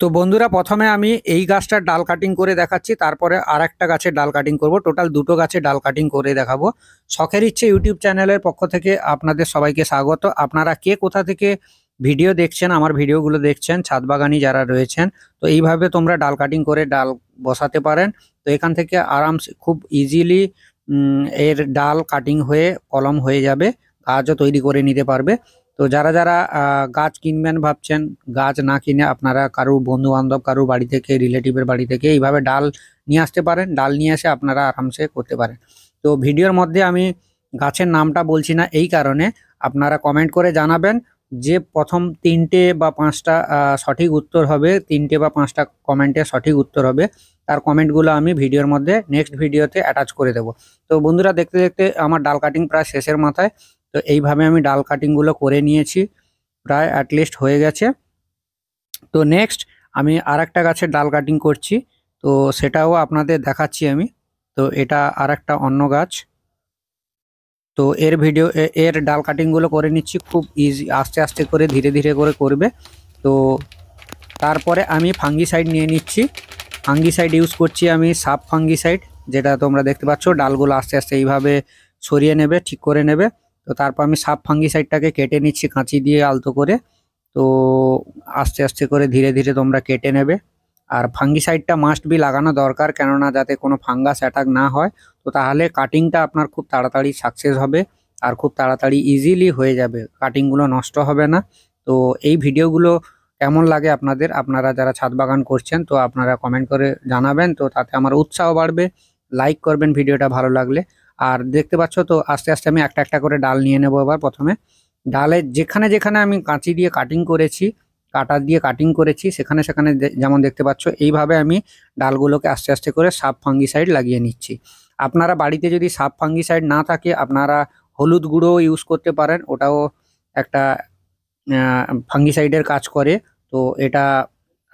তো বন্ধুরা, প্রথমে আমি এই গাছটার ডাল কাটিং করে দেখাচ্ছি, তারপরে আর একটা গাছের ডাল কাটিং করব। টোটাল দুটো গাছের ডাল কাটিং করে দেখাবো। শখের ইচ্ছে ইউটিউব চ্যানেলের পক্ষ থেকে আপনাদের সবাইকে স্বাগত। আপনারা কে কোথা থেকে ভিডিও দেখছেন, আমার ভিডিওগুলো দেখছেন, ছাদ বাগানি যারা রয়েছেন, তো এইভাবে তোমরা ডাল কাটিং করে ডাল বসাতে পারেন। তো এখান থেকে আরামসে খুব ইজিলি এর ডাল কাটিং হয়ে কলম হয়ে যাবে, গাছও তৈরি করে নিতে পারবে। তো যারা যারা গাছ কিনবেন ভাবছেন, গাছ না কিনে আপনারা কারুর বন্ধু বান্ধব, কারুর বাড়ি থেকে, রিলেটিভের বাড়ি থেকে এইভাবে ডাল নিয়ে আসতে পারেন। ডাল নিয়ে এসে আপনারা আরামসে করতে পারেন। তো ভিডিওর মধ্যে আমি গাছের নামটা বলছি না, এই কারণে আপনারা কমেন্ট করে জানাবেন যে প্রথম 3টে বা 5টা সঠিক উত্তর হবে, 3টে বা 5টা কমেন্টে সঠিক উত্তর হবে, তার কমেন্টগুলো আমি ভিডিওর মধ্যে নেক্সট ভিডিওতে অ্যাটাচ করে দেবো। তো বন্ধুরা, দেখতে দেখতে আমার ডাল কাটিং প্রায় শেষের মাথায়। তো এইভাবে আমি ডাল কাটিংগুলো করে নিয়েছি, প্রায় অ্যাটলিস্ট হয়ে গেছে। তো নেক্সট আমি আর একটা গাছের ডাল কাটিং করছি, তো সেটাও আপনাদের দেখাচ্ছি আমি। তো এটা আর একটা অন্য গাছ। তো এর ডাল কাটিংগুলো করে নিচ্ছি খুব ইজি, আস্তে আস্তে করে ধীরে ধীরে করে করবে। তো তারপরে আমি ফাঙ্গিসাইড নিয়ে নিচ্ছি। ফাঙ্গিসাইড ইউজ করছি আমি, সাব ফাঙ্গিসাইড, যেটা তোমরা দেখতে পাচ্ছ। ডালগুলো আস্তে আস্তে এইভাবে সরিয়ে নেবে, ঠিক করে নেবে। তো তারপর আমি সাব ফাঙ্গিসাইডটাকে কেটে নিচ্ছি কাঁচি দিয়ে আলতো করে। তো আস্তে আস্তে করে ধীরে ধীরে তোমরা কেটে নেবে। আর ফাঙ্গিসাইডটা মাস্ট বি লাগানো দরকার, কেননা যাতে কোনো ফাঙ্গাস অ্যাটাক না হয়। তো তাহলে কাটিংটা আপনার খুব তাড়াতাড়ি সাকসেস হবে, আর খুব তাড়াতাড়ি ইজিলি হয়ে যাবে, কাটিংগুলো নষ্ট হবে না। তো এই ভিডিওগুলো কেমন লাগে আপনাদের, আপনারা যারা ছাদ বাগান করছেন, তো আপনারা কমেন্ট করে জানাবেন, তো তাতে আমার উৎসাহ বাড়বে। লাইক করবেন ভিডিওটা ভালো লাগলে। আর দেখতে পাচ্ছ তো আস্তে আস্তে আমি একটা একটা করে ডাল নিয়ে নেবো। এবার প্রথমে ডালে যেখানে যেখানে আমি কাঁচি দিয়ে কাটিং করেছি, কাটা দিয়ে কাটিং করেছি, সেখানে সেখানে যেমন দেখতে পাচ্ছ এইভাবে আমি ডালগুলোকে আস্তে আস্তে করে সাব ফাঙ্গিসাইড লাগিয়ে নিচ্ছি। আপনারা বাড়িতে যদি সাব ফাঙ্গিসাইড না থাকে, আপনারা হলুদ গুঁড়ো ইউজ করতে পারেন, ওটাও একটা ফাঙ্গিসাইডের কাজ করে। তো এটা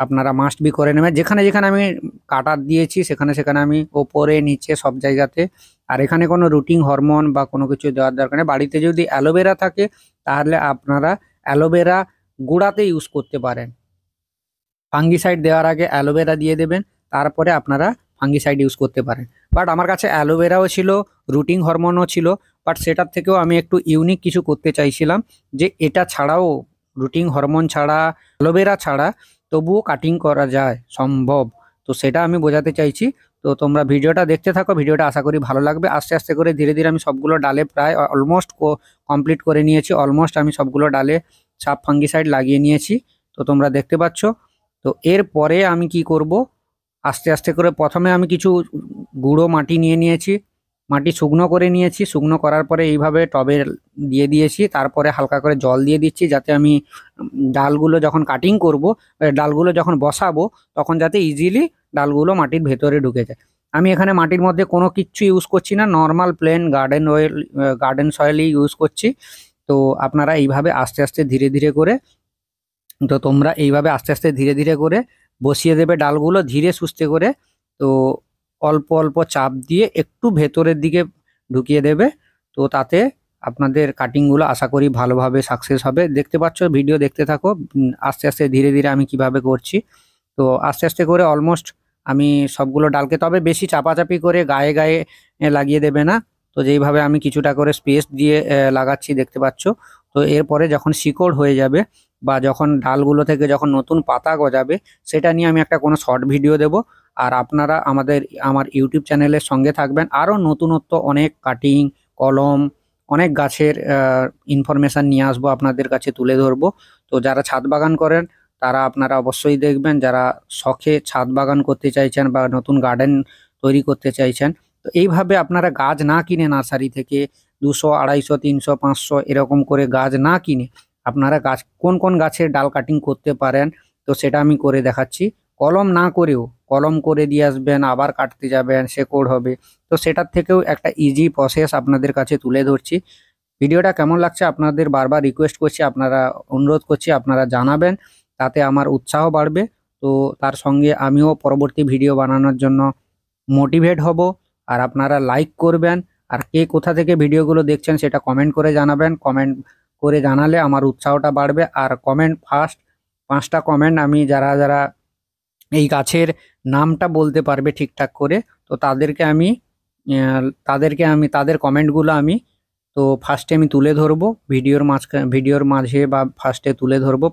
আপনারা মাস্ট বি করে নেবেন। যেখানে যেখানে আমি কাটা দিয়েছি সেখানে সেখানে আমি ওপরে নিচে সব জায়গাতে। আর এখানে কোনো রুটিং হরমোন বা কোনো কিছু দেওয়ার দরকার নেই। বাড়িতে যদি অ্যালোভেরা থাকে তাহলে আপনারা অ্যালোভেরা গুঁড়াতে ইউজ করতে পারেন। ফাঙ্গিসাইড দেওয়ার আগে অ্যালোভেরা দিয়ে দেবেন, তারপরে আপনারা ফাঙ্গিসাইড ইউজ করতে পারেন। বাট আমার কাছে অ্যালোভেরাও ছিল, রুটিং হরমোনও ছিল, বাট সেটার থেকেও আমি একটু ইউনিক কিছু করতে চাইছিলাম, যে এটা ছাড়াও, রুটিং হরমোন ছাড়া, অ্যালোভেরা ছাড়া তবুও কাটিং করা যায়, সম্ভব। তো সেটা আমি বোঝাতে চাইছি। তো তোমরা ভিডিওটা দেখতে থাকো, ভিডিওটা আশা করি ভালো লাগবে। আস্তে আস্তে করে ধীরে ধীরে আমি সবগুলো ডালে প্রায় অলমোস্ট কমপ্লিট করে নিয়েছি। অলমোস্ট আমি সবগুলো ডালে সাব ফাঙ্গিসাইড লাগিয়ে নিয়েছি, তো তোমরা দেখতে পাচ্ছ। তো এরপরে আমি কি করব, আস্তে আস্তে করে প্রথমে আমি কিছু গুঁড়ো মাটি নিয়ে নিয়েছি, মাটি শুকনো করে নিয়েছি। শুকনো করার পরে এইভাবে টবে দিয়ে দিয়েছি, তারপরে হালকা করে জল দিয়ে দিচ্ছি, যাতে আমি ডালগুলো যখন কাটিং করব, ডালগুলো যখন বসাবো, তখন যাতে ইজিলি ডালগুলো মাটির ভেতরে ঢুকে যায়। আমি এখানে মাটির মধ্যে কোনো কিচ্ছু ইউজ করছি না, নর্মাল প্লেন গার্ডেন সয়েলই ইউজ করছি। তো আপনারা এইভাবে আস্তে আস্তে ধীরে ধীরে করে, তো তোমরা এইভাবে আস্তে আস্তে ধীরে ধীরে করে বসিয়ে দেবে ডালগুলো, ধীরে সুস্থে করে। তো অল্প অল্প চাপ দিয়ে একটু ভেতরের দিকে ঢুকিয়ে দেবে। তো তাতে আপনাদের কাটিংগুলো আশা করি ভালোভাবে সাকসেস হবে। দেখতে পাচ্ছ, ভিডিও দেখতে থাকো। আস্তে আস্তে ধীরে ধীরে আমি কিভাবে করছি। তো আস্তে আস্তে করে অলমোস্ট আমি সবগুলো ডালকে, তবে বেশি চাপাচাপি করে গায়ে গায়ে লাগিয়ে দেবে না। তো যেইভাবে আমি কিছুটা করে স্পেস দিয়ে লাগাচ্ছি, দেখতে পাচ্ছ। তো এরপরে যখন শিকড় হয়ে যাবে, বা যখন ডালগুলো থেকে যখন নতুন পাতা গজাবে, সেটা নিয়ে আমি একটা কোনো শর্ট ভিডিও দেব। আর আপনারা আমার ইউটিউব চ্যানেলের সঙ্গে থাকবেন। আরও নতুনত্ব অনেক কাটিং, কলম, অনেক গাছের ইনফরমেশান নিয়ে আসবো, আপনাদের কাছে তুলে ধরবো। তো যারা ছাদ বাগান করেন তারা আপনারা অবশ্যই দেখবেন, যারা শখে ছাদ বাগান করতে চাইছেন বা নতুন গার্ডেন তৈরি করতে চাইছেন। তো এইভাবে আপনারা গাছ না কিনে নার্সারি থেকে 200, 250, 300, 500 এরকম করে গাছ না কিনে, আপনারা গাছ কোন কোন গাছের ডাল কাটিং করতে পারেন, তো সেটা আমি করে দেখাচ্ছি। কলম না করেও, কলম করে দিয়ে আসবেন, আবার কাটতে যাবেন, শেকড় হবে। তো সেটার থেকেও একটা ইজি প্রসেস আপনাদের কাছে তুলে ধরছি। ভিডিওটা কেমন লাগছে আপনাদের বারবার রিকোয়েস্ট করছি, আপনারা অনুরোধ করছি, আপনারা জানাবেন, তাতে আমার উৎসাহ বাড়বে। তো তার সঙ্গে আমিও পরবর্তী ভিডিও বানানোর জন্য মোটিভেট হব। আর আপনারা লাইক করবেন। আর কে কোথা থেকে ভিডিওগুলো দেখছেন সেটা কমেন্ট করে জানাবেন। কমেন্ট করে জানালে আমার উৎসাহটা বাড়বে। আর কমেন্ট ফার্স্ট 5টা কমেন্ট আমি যারা যারা এই গাছের নামটা বলতে পারবে ঠিকঠাক করে, তো তাদের কমেন্টগুলো আমি তো ফার্স্টে আমি তুলে ধরবো ভিডিওর মাঝে বা ফার্স্টে তুলে ধরবো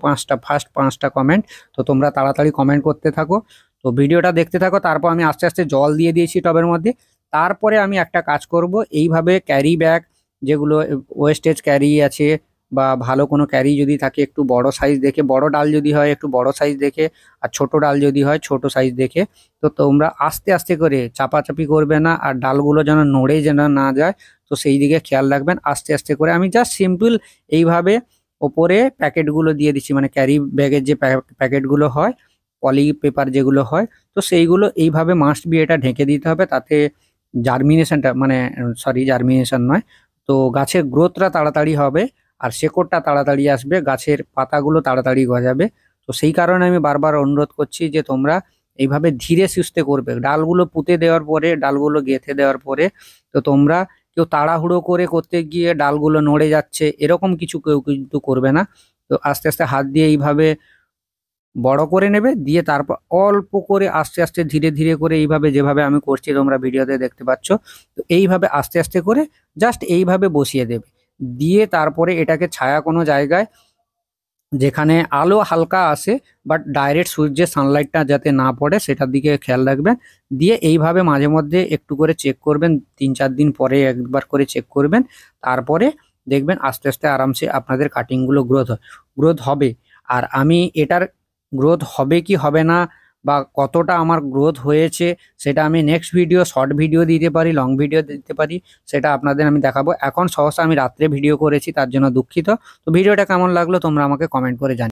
পাঁচটা কমেন্ট। তো তোমরা তাড়াতাড়ি কমেন্ট করতে থাকো, তো ভিডিওটা দেখতে থাকো। তারপর আমি আস্তে আস্তে জল দিয়ে দিয়েছি টবের মধ্যে। তারপরে আমি একটা কাজ করব, এইভাবে ক্যারি ব্যাগ যেগুলো ওয়েস্টেজ ক্যারি আছে বা ভালো কোনো ক্যারি যদি থাকে একটু বড় সাইজ দেখে, বড় ডাল যদি হয় একটু বড় সাইজ দেখে, আর ছোট ডাল যদি হয় ছোট সাইজ দেখে, তো তোমরা আস্তে আস্তে করে চাপাচাপি করবে না, আর ডালগুলো যেন নড়ে যেন না যায়, তো সেই দিকে খেয়াল রাখবেন। আস্তে আস্তে করে আমি জাস্ট সিম্পল এইভাবে ওপরে প্যাকেটগুলো দিয়ে দিচ্ছি, মানে ক্যারি ব্যাগের যে প্যাকেটগুলো হয়, পলি পেপার যেগুলো হয়, তো সেইগুলো এইভাবে মাস্ট বি এটা ঢেকে দিতে হবে। তাতে জার্মিনেশনটা মানে জার্মিনেশন নয়, তো গাছের গ্রোথটা তাড়াতাড়ি হবে, আর শেকড়টা তাড়াতাড়ি আসবে, গাছের পাতাগুলো তাড়াতাড়ি গজাবে। তো সেই কারণে আমি বারবার অনুরোধ করছি যে তোমরা এইভাবে ধীরে সুস্থে করবে। ডালগুলো পুঁতে দেওয়ার পরে, ডালগুলো গেঁথে দেওয়ার পরে, তো তোমরা কেউ তাড়াহুড়ো করে করতে গিয়ে ডালগুলো নড়ে যাচ্ছে এরকম কিছু কেউ কিন্তু করবে না। তো আস্তে আস্তে হাত দিয়ে এইভাবে বড় করে নেবে, দিয়ে তারপর অল্প করে আস্তে আস্তে ধীরে ধীরে করে এইভাবে যেভাবে আমি করছি তোমরা ভিডিওতে দেখতে পাচ্ছ, তো এইভাবে আস্তে আস্তে করে জাস্ট এইভাবে বসিয়ে দেবে। দিয়ে তারপরে এটাকে ছায়া কোনো জায়গায় যেখানে আলো হালকা আসে, বাট ডাইরেক্ট সূর্যের সানলাইটটা যাতে না পড়ে সেটার দিকে খেয়াল রাখবেন। দিয়ে এইভাবে মাঝে মধ্যে একটু করে চেক করবেন, 3-4 দিন পরে একবার করে চেক করবেন। তারপরে দেখবেন আস্তে আস্তে আরামসে আপনাদের কাটিংগুলো গ্রোথ হবে। আর আমি এটার গ্রোথ হবে কি হবে না বা কতটা আমার গ্রোথ হয়েছে সেটা আমি নেক্সট ভিডিও, শর্ট ভিডিও দিতে পারি, লং ভিডিও দিতে পারি, সেটা আপনাদের আমি দেখাবো। এখন সহসা আমি রাত্রে ভিডিও করেছি, তার জন্য দুঃখিত। তো ভিডিওটা কেমন লাগলো তোমরা আমাকে কমেন্ট করে জানিও।